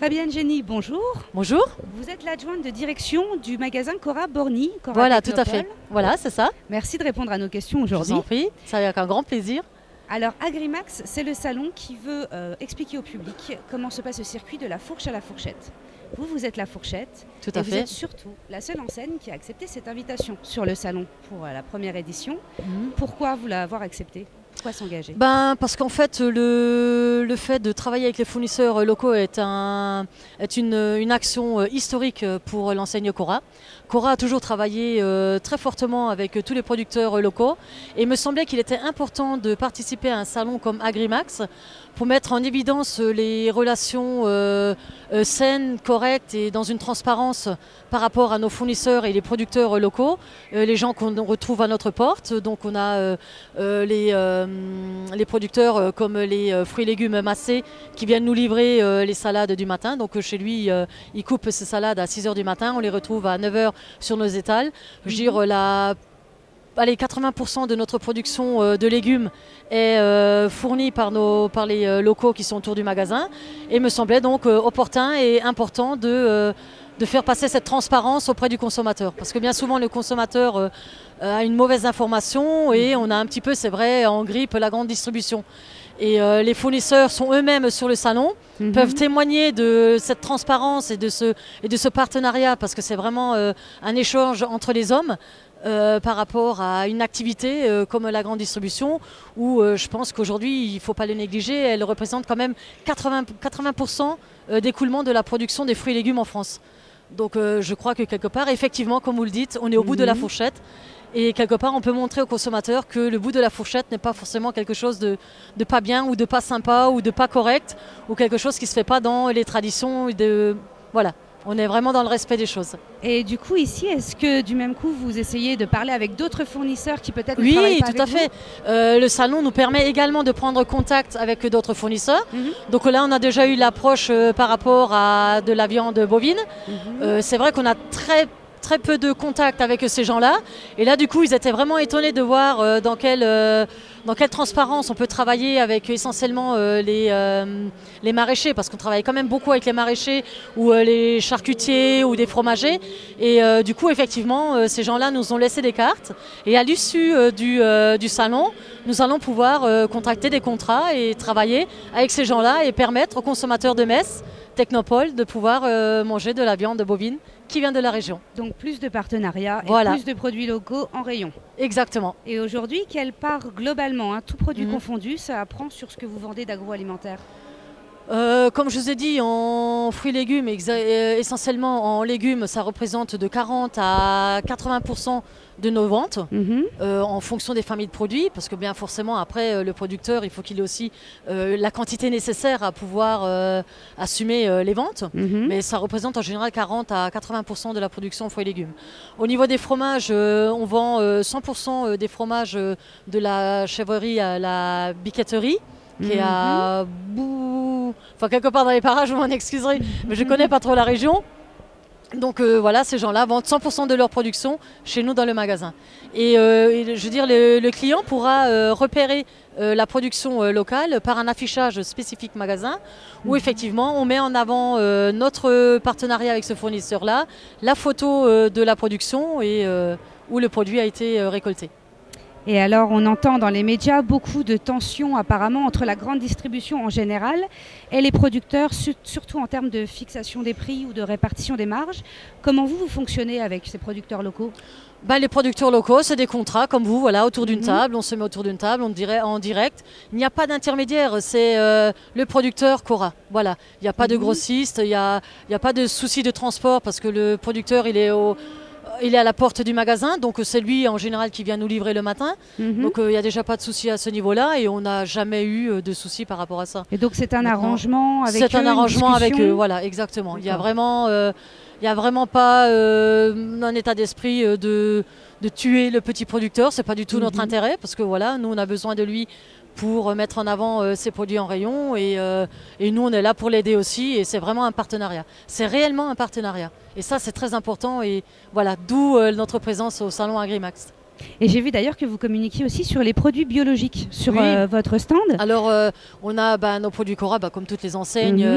Fabienne Génie, bonjour. Bonjour. Vous êtes l'adjointe de direction du magasin Cora Borny. Voilà, tout à fait. Voilà, c'est ça. Merci de répondre à nos questions aujourd'hui. Je vous en prie, ça avec un grand plaisir. Alors, Agrimax, c'est le salon qui veut expliquer au public comment se passe le circuit de la fourche à la fourchette. Vous êtes la fourchette. Tout à fait. Vous êtes surtout la seule enseigne qui a accepté cette invitation sur le salon pour la première édition. Pourquoi vous l'avoir acceptée? Pourquoi s'engager? Parce qu'en fait, le fait de travailler avec les fournisseurs locaux est une action historique pour l'enseigne Cora. Cora a toujours travaillé très fortement avec tous les producteurs locaux et il me semblait qu'il était important de participer à un salon comme Agrimax pour mettre en évidence les relations saines, correctes et dans une transparence par rapport à nos fournisseurs et les producteurs locaux, les gens qu'on retrouve à notre porte. Donc on a les producteurs comme les fruits et légumes Massé qui viennent nous livrer les salades du matin. Donc chez lui, il coupe ses salades à 6 h du matin, on les retrouve à 9 h sur nos étals. Je veux dire, 80% de notre production de légumes est fournie par les locaux qui sont autour du magasin. Et il me semblait donc opportun et important de faire passer cette transparence auprès du consommateur. Parce que bien souvent, le consommateur a une mauvaise information et on a un petit peu, c'est vrai, en grippe la grande distribution. Et les fournisseurs sont eux-mêmes sur le salon, peuvent témoigner de cette transparence et de ce partenariat, parce que c'est vraiment un échange entre les hommes par rapport à une activité comme la grande distribution, où je pense qu'aujourd'hui, il ne faut pas le négliger, elle représente quand même 80% d'écoulement de la production des fruits et légumes en France. Donc je crois que quelque part, effectivement, comme vous le dites, on est au bout de la fourchette. Et quelque part, on peut montrer aux consommateurs que le bout de la fourchette n'est pas forcément quelque chose de pas bien ou de pas sympa ou de pas correct ou quelque chose qui ne se fait pas dans les traditions. Voilà, on est vraiment dans le respect des choses. Et du coup, ici, est-ce que du même coup, vous essayez de parler avec d'autres fournisseurs qui peut-être ne travaillent pas avec vous? Oui, tout à fait. Le salon nous permet également de prendre contact avec d'autres fournisseurs. Donc là, on a déjà eu l'approche par rapport à de la viande bovine. C'est vrai qu'on a très peu de contact avec ces gens-là. Et là, du coup, ils étaient vraiment étonnés de voir dans quelle transparence on peut travailler avec essentiellement les maraîchers, parce qu'on travaille quand même beaucoup avec les maraîchers ou les charcutiers ou des fromagers. Et du coup, effectivement, ces gens-là nous ont laissé des cartes. Et à l'issue du salon, nous allons pouvoir contracter des contrats et travailler avec ces gens-là et permettre aux consommateurs de Metz, Technopole, de pouvoir manger de la viande bovine qui vient de la région. Donc plus de partenariats et voilà. Plus de produits locaux en rayon. Exactement. Et aujourd'hui, quelle part globalement, tout produit confondu, ça prend sur ce que vous vendez d'agroalimentaire? Comme je vous ai dit, en fruits et légumes, essentiellement en légumes, ça représente de 40 à 80% de nos ventes, en fonction des familles de produits, parce que bien forcément après le producteur, il faut qu'il ait aussi la quantité nécessaire à pouvoir assumer les ventes, mais ça représente en général 40 à 80% de la production en fruits et légumes. Au niveau des fromages, on vend 100% des fromages de la chèvrerie à la biquetterie, qui est à quelque part dans les parages, vous m'en excuserez, mais je ne connais pas trop la région. Donc voilà, ces gens-là vendent 100% de leur production chez nous dans le magasin. Et je veux dire, le client pourra repérer la production locale par un affichage spécifique magasin, où effectivement on met en avant notre partenariat avec ce fournisseur-là, la photo de la production et où le produit a été récolté. Et alors, on entend dans les médias beaucoup de tensions apparemment entre la grande distribution en général et les producteurs, surtout en termes de fixation des prix ou de répartition des marges. Comment vous fonctionnez avec ces producteurs locaux? Les producteurs locaux, c'est des contrats comme vous, voilà, autour d'une table. On se met autour d'une table, on dirait en direct. Il n'y a pas d'intermédiaire, c'est le producteur Cora. Voilà, il n'y a pas de grossiste, il n'y a pas de souci de transport parce que le producteur, il est à la porte du magasin, donc c'est lui en général qui vient nous livrer le matin. Donc il n'y a déjà pas de souci à ce niveau-là et on n'a jamais eu de souci par rapport à ça. Et donc c'est un arrangement avec eux? C'est un arrangement avec eux, voilà, exactement. Il y a vraiment pas un état d'esprit de tuer le petit producteur, c'est pas du tout notre intérêt, parce que voilà, nous on a besoin de lui pour mettre en avant ses produits en rayon et nous on est là pour l'aider aussi et c'est vraiment un partenariat. C'est réellement un partenariat et ça c'est très important et voilà, d'où notre présence au salon Agrimax. Et j'ai vu d'ailleurs que vous communiquiez aussi sur les produits biologiques sur votre stand. Alors, on a nos produits Cora, comme toutes les enseignes,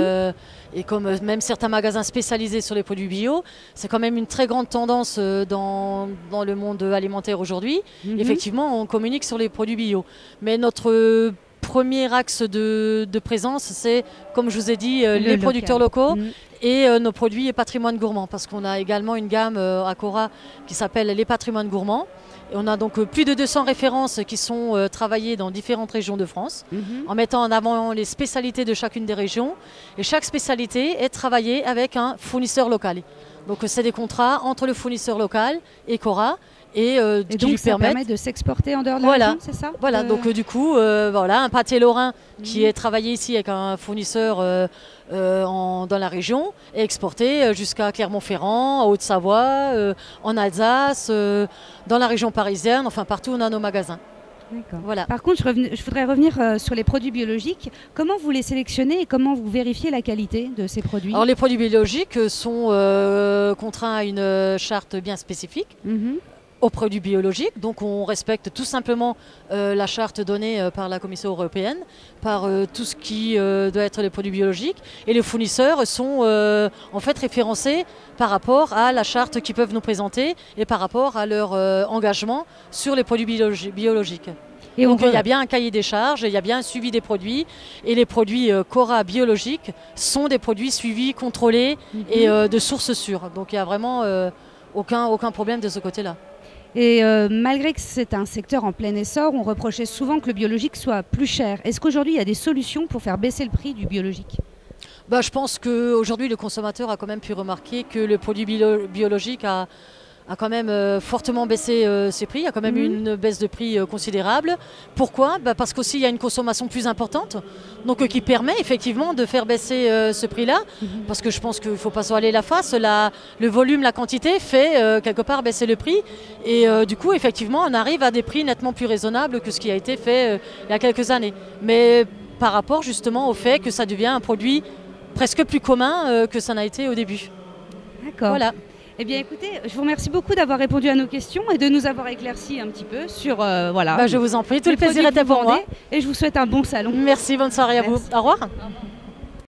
et comme même certains magasins spécialisés sur les produits bio. C'est quand même une très grande tendance dans le monde alimentaire aujourd'hui. Effectivement, on communique sur les produits bio. Mais notre premier axe de présence, c'est, comme je vous ai dit, les producteurs locaux et nos produits patrimoine gourmand. Parce qu'on a également une gamme à Cora qui s'appelle les patrimoines gourmands. Et on a donc plus de 200 références qui sont travaillées dans différentes régions de France, en mettant en avant les spécialités de chacune des régions. Et chaque spécialité est travaillée avec un fournisseur local. Donc c'est des contrats entre le fournisseur local et Cora. Et qui donc lui ça permet de s'exporter en dehors de la région, c'est ça? Voilà, donc du coup, un pâté lorrain qui est travaillé ici avec un fournisseur dans la région et exporté jusqu'à Clermont-Ferrand, en Haute-Savoie, en Alsace, dans la région parisienne, enfin partout où on a nos magasins. Voilà. Par contre, je voudrais revenir sur les produits biologiques. Comment vous les sélectionnez et comment vous vérifiez la qualité de ces produits? Alors les produits biologiques sont contraints à une charte bien spécifique. Aux produits biologiques, donc on respecte tout simplement la charte donnée par la Commission européenne, par tout ce qui doit être les produits biologiques, et les fournisseurs sont en fait référencés par rapport à la charte qu'ils peuvent nous présenter et par rapport à leur engagement sur les produits biologiques. Et donc il y a bien un cahier des charges, il y a bien un suivi des produits, et les produits Cora biologiques sont des produits suivis, contrôlés et de sources sûres. Donc il n'y a vraiment aucun problème de ce côté-là. Et malgré que c'est un secteur en plein essor, on reprochait souvent que le biologique soit plus cher. Est-ce qu'aujourd'hui, il y a des solutions pour faire baisser le prix du biologique? Je pense qu'aujourd'hui, le consommateur a quand même pu remarquer que le produit biologique a quand même fortement baissé ses prix. Il y a quand même une baisse de prix considérable. Pourquoi? Parce qu'aussi, il y a une consommation plus importante, donc qui permet effectivement de faire baisser ce prix-là. Parce que je pense qu'il ne faut pas se voiler la face. Le volume, la quantité fait quelque part baisser le prix. Et du coup, effectivement, on arrive à des prix nettement plus raisonnables que ce qui a été fait il y a quelques années. Mais par rapport justement au fait que ça devient un produit presque plus commun que ça n'a été au début. D'accord. Voilà. Eh bien écoutez, je vous remercie beaucoup d'avoir répondu à nos questions et de nous avoir éclairci un petit peu sur je vous en prie, tout le plaisir était pour moi. Et je vous souhaite un bon salon. Merci, bonne soirée à vous. Au revoir.